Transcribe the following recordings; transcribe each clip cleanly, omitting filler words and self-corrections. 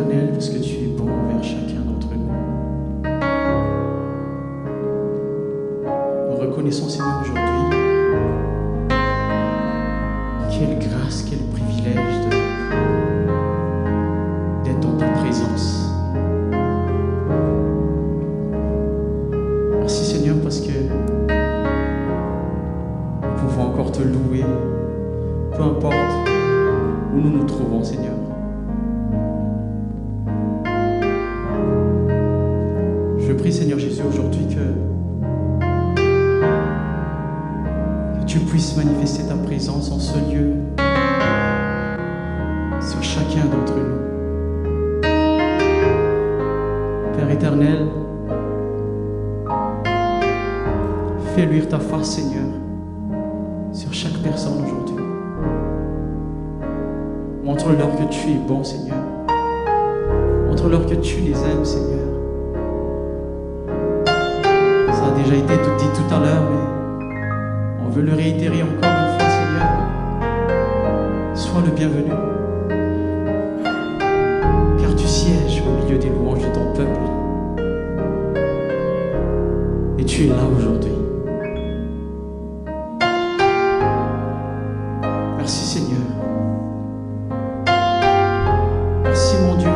Éternel, parce que tu es bon envers chacun d'entre nous. Nous reconnaissons, Seigneur, aujourd'hui, quelle grâce, quel privilège d'être dans ta présence. Merci, Seigneur, parce que nous pouvons encore te louer, peu importe où nous nous trouvons, Seigneur. Je prie, Seigneur Jésus, aujourd'hui que tu puisses manifester ta présence en ce lieu, sur chacun d'entre nous. Père éternel, fais luire ta face, Seigneur, sur chaque personne aujourd'hui. Montre-leur que tu es bon, Seigneur. Montre-leur que tu les aimes, Seigneur. Ça a déjà été tout dit tout à l'heure, mais on veut le réitérer encore une fois, Seigneur. Sois le bienvenu. Car tu sièges au milieu des louanges de ton peuple. Et tu es là aujourd'hui. Merci, Seigneur. Merci, mon Dieu.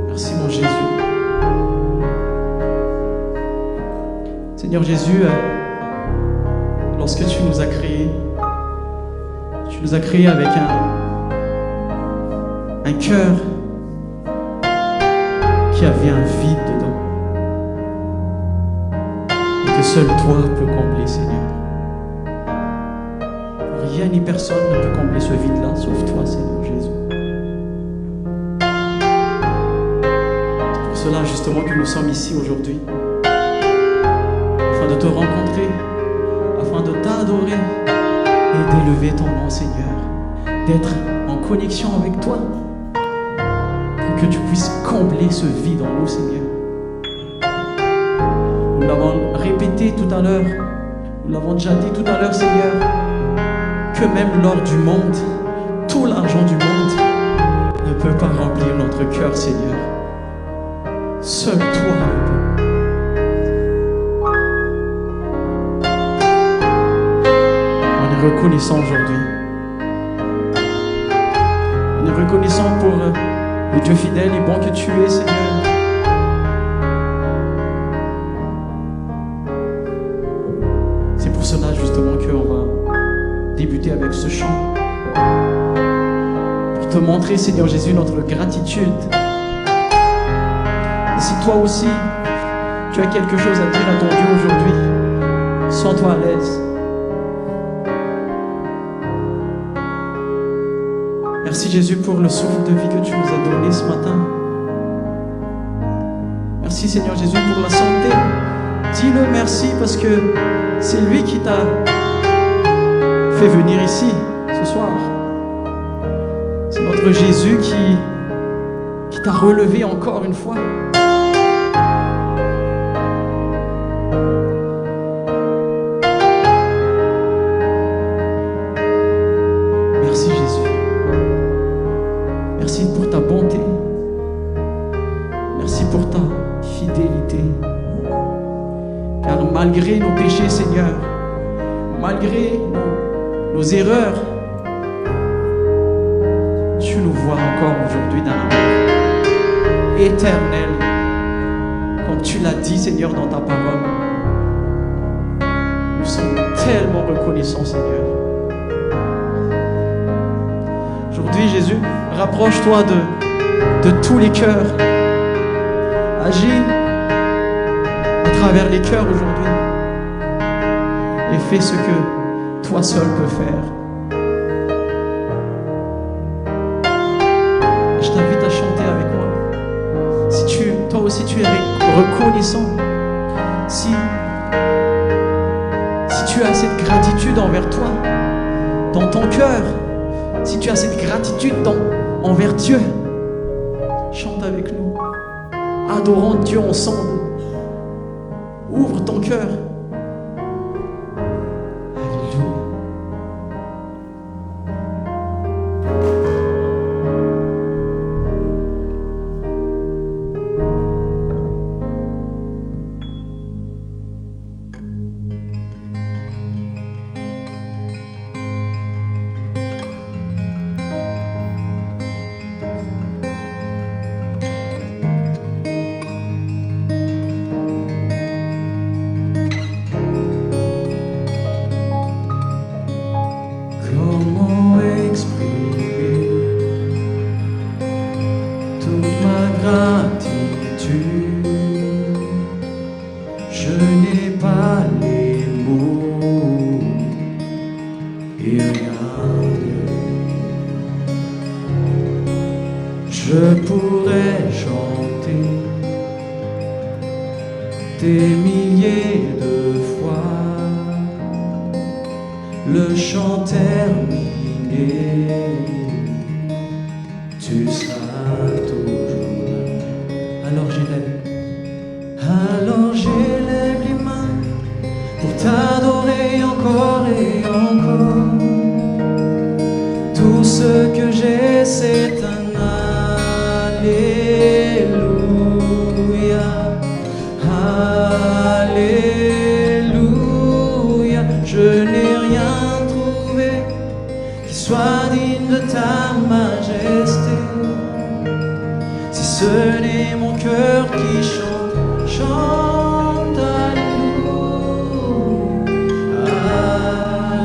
Merci, mon Jésus. Seigneur Jésus, lorsque tu nous as créés avec un cœur qui avait un vide dedans et que seul toi peux combler, Seigneur. Rien ni personne ne peut combler ce vide-là sauf toi, Seigneur Jésus. C'est pour cela justement que nous sommes ici aujourd'hui, afin de te rencontrer, afin de t'adorer et d'élever ton nom, Seigneur, d'être en connexion avec toi, pour que tu puisses combler ce vide en nous, Seigneur. Nous l'avons répété tout à l'heure, nous l'avons déjà dit tout à l'heure, Seigneur, que même l'or du monde, tout l'argent du monde, ne peut pas remplir notre cœur, Seigneur. Seul toi le peux. Reconnaissant aujourd'hui. On est reconnaissant pour le Dieu fidèle et bon que tu es, Seigneur. C'est pour cela justement qu'on va débuter avec ce chant. Pour te montrer, Seigneur Jésus, notre gratitude. Et si toi aussi, tu as quelque chose à dire à ton Dieu aujourd'hui, sens-toi à l'aise. Merci Jésus pour le souffle de vie que tu nous as donné ce matin. Merci Seigneur Jésus pour la santé. Dis-le merci parce que c'est lui qui t'a fait venir ici ce soir. C'est notre Jésus qui t'a relevé encore une fois. Merci Jésus. Merci pour ta bonté. Merci pour ta fidélité. Car malgré nos péchés, Seigneur, malgré nos erreurs, tu nous vois encore aujourd'hui d'un amour éternel. Comme tu l'as dit, Seigneur, dans ta parole. Nous sommes tellement reconnaissants, Seigneur. Aujourd'hui, Jésus, rapproche-toi de tous les cœurs. Agis à travers les cœurs aujourd'hui. Et fais ce que toi seul peux faire. Je t'invite à chanter avec moi. Si toi aussi tu es reconnaissant, si tu as cette gratitude envers toi, dans ton cœur, si tu as cette gratitude envers Dieu, chante avec nous. Adorons Dieu ensemble. Ouvre ton cœur. Alléluia. toute ma gratitude. Je n'ai pas les mots et regarde, je pourrais chanter des milliers de fois le chant terminé. Tu seras toujours là. Alors j'élève les mains pour t'adorer encore et encore. Tout ce que j'ai, c'est un Alléluia, Alléluia. Je n'ai rien trouvé qui soit digne de ta majesté. Si ce n'est mon cœur qui chante, chante Alléluia,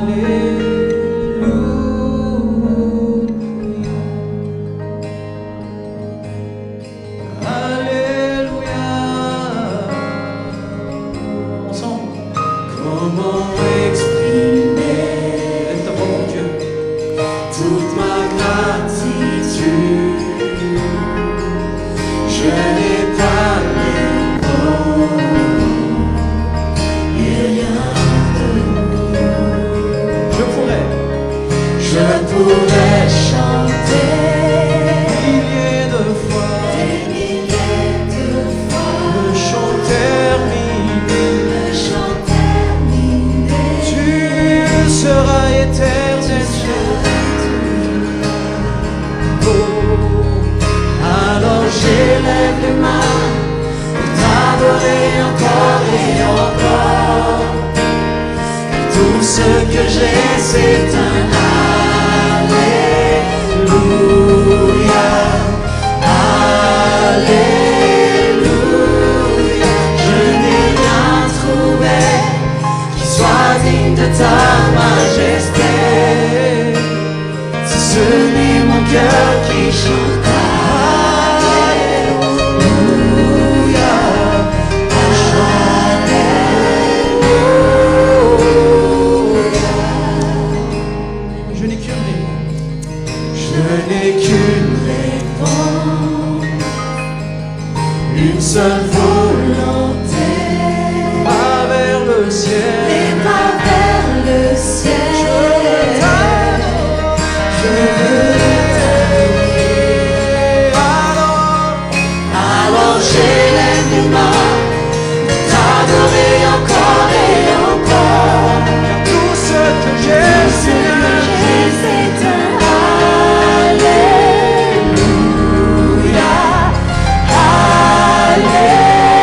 Alléluia, Alléluia. Ensemble, comment exprimer ta voix, mon Dieu, toute ma gratitude. Je n'ai pas les mots et rien de nouveau. Je pourrais chanter des milliers de fois le chant terminé. Tu seras éternel. Alors j'élève les mains pour t'adorer encore et encore. Tout ce que j'ai, c'est un Alléluia, Alléluia. Je n'ai rien trouvé qui soit digne de ta majesté. Si ce n'est mon cœur qui chante Alléluia, Alléluia. Je n'ai qu'une réponse, une seule volonté, pas vers le ciel, Et pas vers le ciel. je veux t'adorer. Alors j'élève les mains pour t'adorer encore et encore. Tout ce que j'ai, Seigneur, C'est un Alléluia, Alléluia.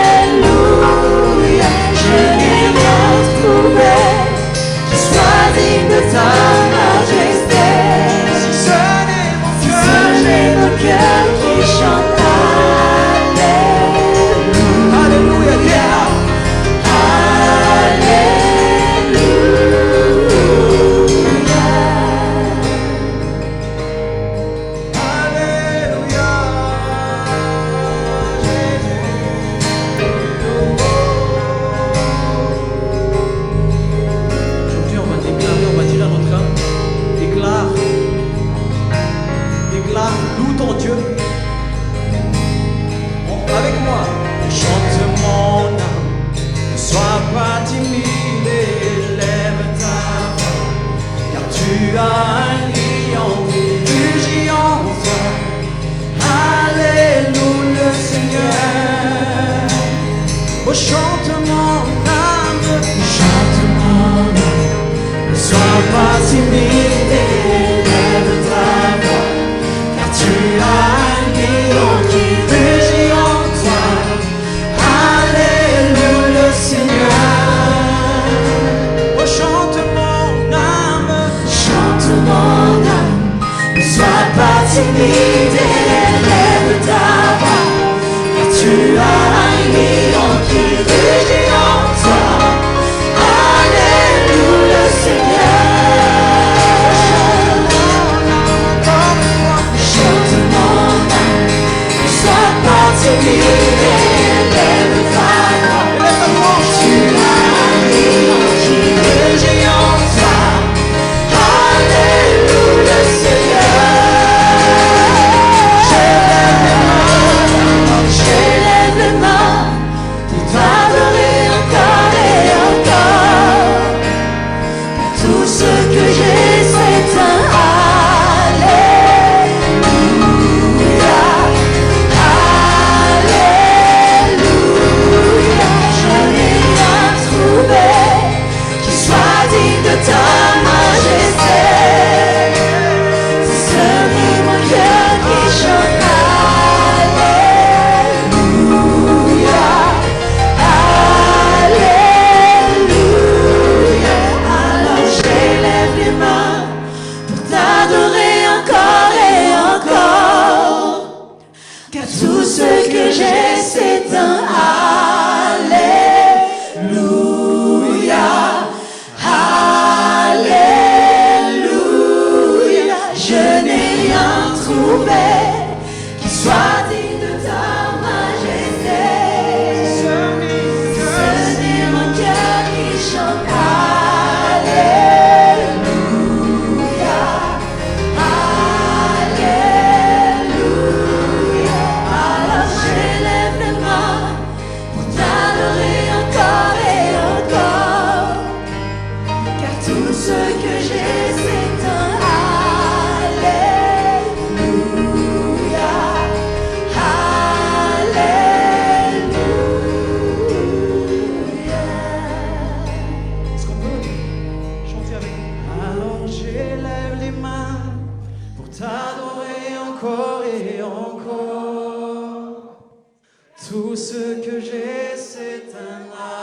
Tout ce que j'ai, c'est un